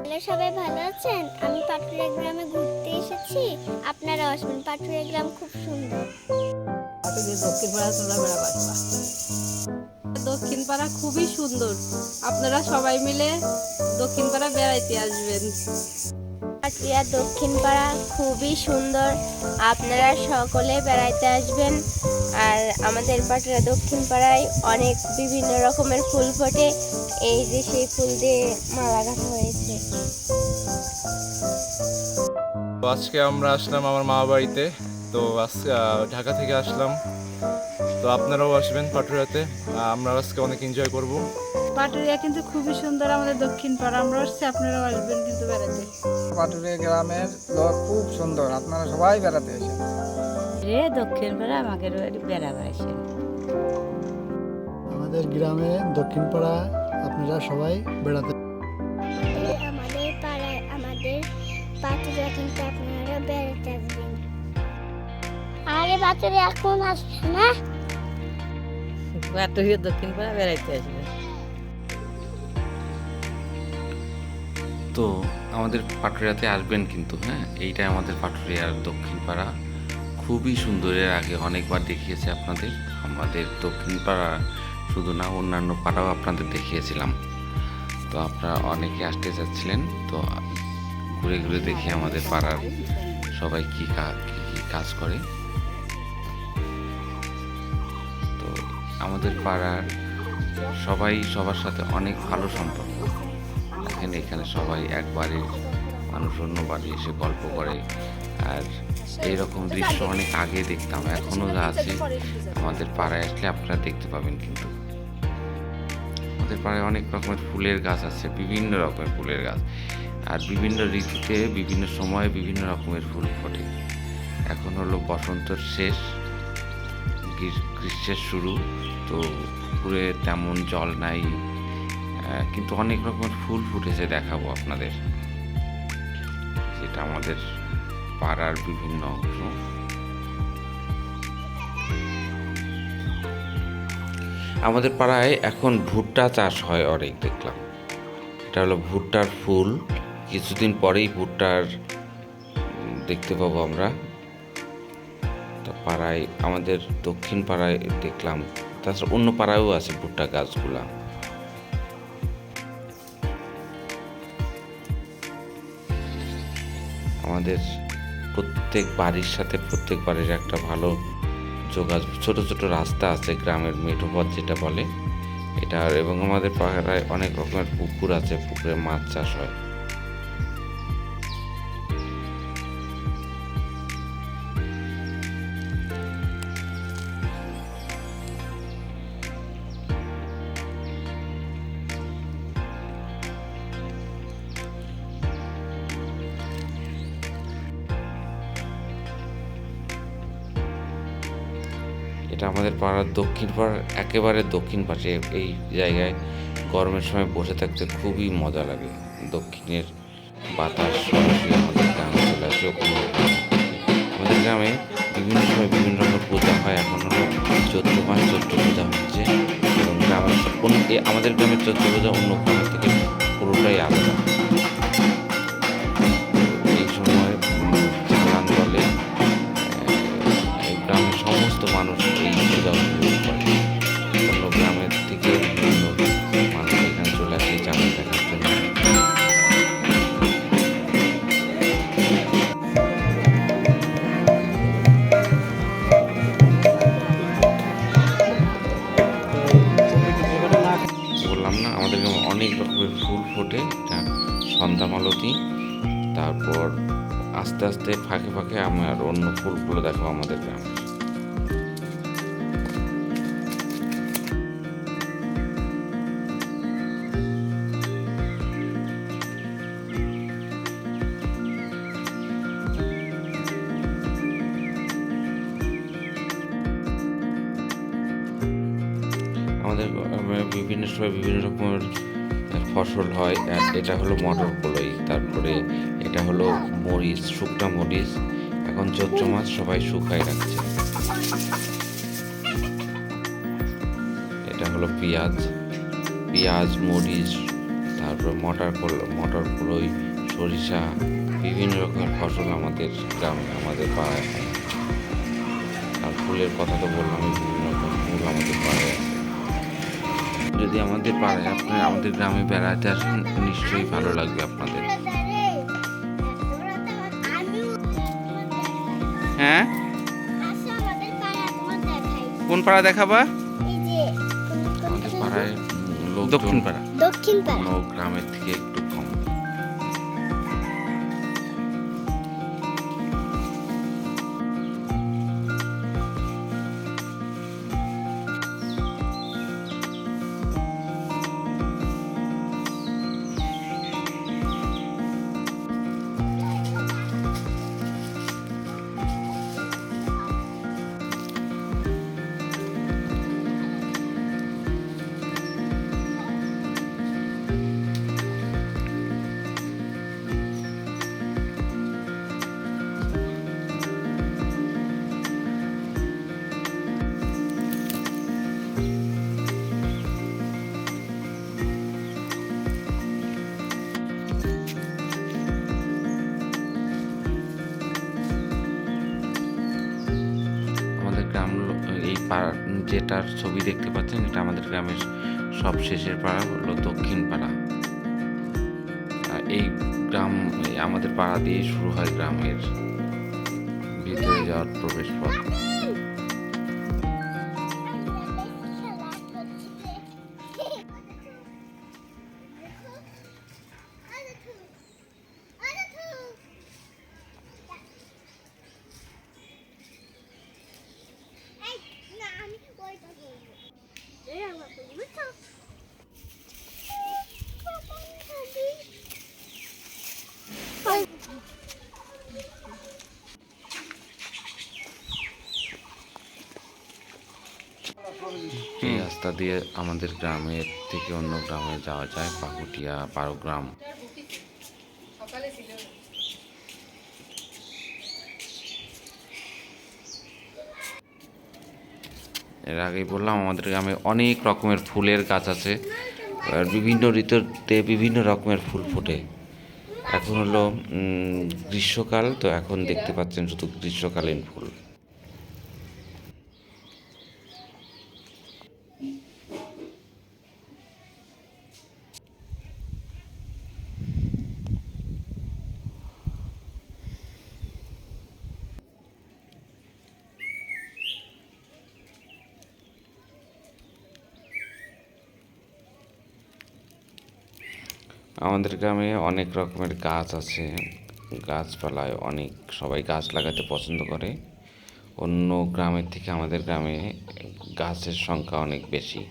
Hello, সবাই ভালো আছেন? আমি পাটুরিয়া গ্রামে ঘুরতে এসেছি। আপনারা আসবেন, পাটুরিয়া গ্রাম খুব সুন্দর। দক্ষিণ পাড়া তোমরা বেড়াবা আসবা। দক্ষিণ পাড়া খুবই সুন্দর, আপনারা সবাই মিলে দক্ষিণ পাড়া বেড়াইতে আসবেন। পাটুরিয়া দক্ষিণ পাড়া খুবই সুন্দর, আপনারা সকলে বেড়াইতে আসবেন। আর আমাদের পাটুরিয়া দক্ষিণ পাড়ায় অনেক বিভিন্ন রকমের ফুল ফোটে। এই যে সেই ফুল দিয়ে মালা গাঁথা হয়েছে। তো আজকে আমরা আসলাম আমার মামা বাড়িতে। তো আজকে ঢাকা থেকে আসলাম। তো আপনারাও আসবেন পাটুরিয়াতে। আমরা আজকে অনেক এনজয় করব। পাটুরিয়া কিন্তু খুবই সুন্দর, আমাদের দক্ষিণ পাড়া। আমরা আসছি, আপনারাও আসবেন কিন্তু বেড়াতে। পাটুরিয়া গ্রামের লোক খুব সুন্দর, আপনারা সবাই বেড়াতে এসেন। রে দক্ষিণ পাড়া আমাদের বেড়াবার আসেন। আমাদের গ্রামে দক্ষিণ পাড়া আপনারা সবাই বেড়াতে। আমাদের পাড়ায় আমাদের পাটুরিয়া কিন্তু আপনারা বেড়াতে আসবেন। আরে পাটুরিয়া এখন আসবে না? পাটুরিয়া দক্ষিণ পাড়া বেড়াইতে আসবে। তো আমাদের পাটুরিয়াতে আসবেন কিন্তু, হ্যাঁ, এইটাই আমাদের পাটুরিয়ার দক্ষিণ পাড়া। খুবই সুন্দর। এর আগে অনেকবার দেখিয়েছে আপনাদের। আমাদের দক্ষিণ পাড়া শুধু না, অন্যান্য পাড়াও আপনাদের দেখিয়েছিলাম। তো আপনারা অনেকে আসতে চাচ্ছিলেন, তো ঘুরে ঘুরে দেখি আমাদের পাড়ার সবাই কি কাজ করে। তো আমাদের পাড়ার সবাই সবার সাথে অনেক ভালো সম্পর্ক। এখানে সবাই এক বাড়ির মানুষ অন্য বাড়ি এসে গল্প করে। আর এইরকম দৃশ্য অনেক আগে দেখতাম, এখনো যা আছে আমাদের পাড়ায় আসলে আপনারা দেখতে পাবেন। কিন্তু আমাদের পাড়ায় অনেক রকমের ফুলের গাছ আছে, বিভিন্ন রকমের ফুলের গাছ। আর বিভিন্ন ঋতুতে বিভিন্ন সময়ে বিভিন্ন রকমের ফুল ফোটে। এখন হলো বসন্তের শেষ, গ্রীষ্মের শুরু। তো পুকুরে তেমন জল নাই, কিন্তু অনেক রকমের ফুল ফুটেছে, দেখাবো আপনাদের। যেটা আমাদের পাড়ার বিভিন্ন অংশ। আমাদের পাড়ায় এখন ভুট্টা চাষ হয় অনেক, দেখলাম। এটা হলো ভুট্টার ফুল। কিছুদিন পরেই ভুট্টার দেখতে পাবো আমরা। তো পাড়ায়, আমাদের দক্ষিণ পাড়ায় দেখলাম, তাছাড়া অন্য পাড়ায়ও আছে ভুট্টা গাছগুলা। আমাদের প্রত্যেক বাড়ির সাথে প্রত্যেক বাড়ির একটা ভালো যোগাযোগ, ছোট ছোট রাস্তা আছে, গ্রামের মেঠো পথ যেটা বলে এটা। এবং আমাদের পাড়ায় অনেক রকমের পুকুর আছে, পুকুরে মাছ চাষ হয়। এটা আমাদের পাড়ার দক্ষিণ পাড়ার একেবারে দক্ষিণ পাশে। এই জায়গায় গরমের সময় বসে থাকতে খুবই মজা লাগে। দক্ষিণের বাতাস সরাসরি আমাদের গ্রামে চলে আসে। আমাদের গ্রামে বিভিন্ন সময় বিভিন্ন রকমের পূজা হয়। এখন হলো চৈত্র মাস, চৈত্র পূজা হচ্ছে। এবং গ্রামের আমাদের গ্রামের চৈত্র পূজা অন্য গ্রামের থেকে পুরোটাই আলাদা। এই সময় চালান বলে গ্রামের সমস্ত মানুষ এই পূজা উপভোগ করে। অন্য গ্রামের থেকে বিভিন্ন মানুষ এখানে চলে আসে চাঁদা দেখার জন্য। বললাম না, আমাদের গ্রামে অনেক রকমের ফুল ফোটে। সন্ধ্যা মালতী, তারপর আস্তে আস্তে ফাঁকে ফাঁকে আমার অন্য ফুলগুলো দেখো আমাদের গ্রামে। আমাদের বিভিন্ন সময় বিভিন্ন রকমের ফসল হয়। এটা হলো মটর কলাই, তারপরে এটা হলো মরিচ, শুকনা মরিচ। এখন চৈত্র মাস, সবাই শুকায় রাখছে। এটা হলো পেঁয়াজ, মরিচ, তারপর মটর কলাই, সরিষা, বিভিন্ন রকমের ফসল আমাদের গ্রামে, আমাদের পাড়ায় হয়। আর ফুলের কথা তো বললামই, বিভিন্ন রকম ফুল আমাদের পাড়ায় আছে। যদি আমাদের পাড়ায় আপনি আমাদের গ্রামে বেড়াতে আসেন, নিশ্চয়ই ভালো লাগবে আপনাদের। হ্যাঁ, কোন পাড়া দেখাবা? আমাদের পাড়ায় লোক দক্ষিণ পাড়া, অন্য গ্রামের থেকে একটু কম। আমাদের গ্রাম এই পাড়া যেটার ছবি দেখতে পাচ্ছেন, এটা আমাদের গ্রামের সব শেষের পাড়া হলো দক্ষিণ পাড়া। এই গ্রাম আমাদের পাড়া দিয়ে শুরু হয় গ্রামের ভিতরে যাওয়ার প্রবেশ পথ। এই রাস্তা দিয়ে আমাদের গ্রামের থেকে অন্য গ্রামে যাওয়া যায়, পাকুটিয়া, বারোগ্রাম। এর আগেই বললাম আমাদের গ্রামে অনেক রকমের ফুলের গাছ আছে, আর বিভিন্ন ঋতুতে বিভিন্ন রকমের ফুল ফোটে। এখন হলো গ্রীষ্মকাল, তো এখন দেখতে পাচ্ছেন শুধু গ্রীষ্মকালীন ফুল। আমাদের গ্রামে অনেক রকমের গাছ আছে, গাছপালায় অনেক সবাই গাছ লাগাতে পছন্দ করে। অন্য গ্রামের থেকে আমাদের গ্রামে গাছের সংখ্যা অনেক বেশি।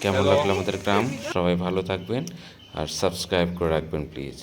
কেমন লাগলো আমাদের গ্রাম? সবাই ভালো থাকবেন আর সাবস্ক্রাইব করে রাখবেন প্লিজ।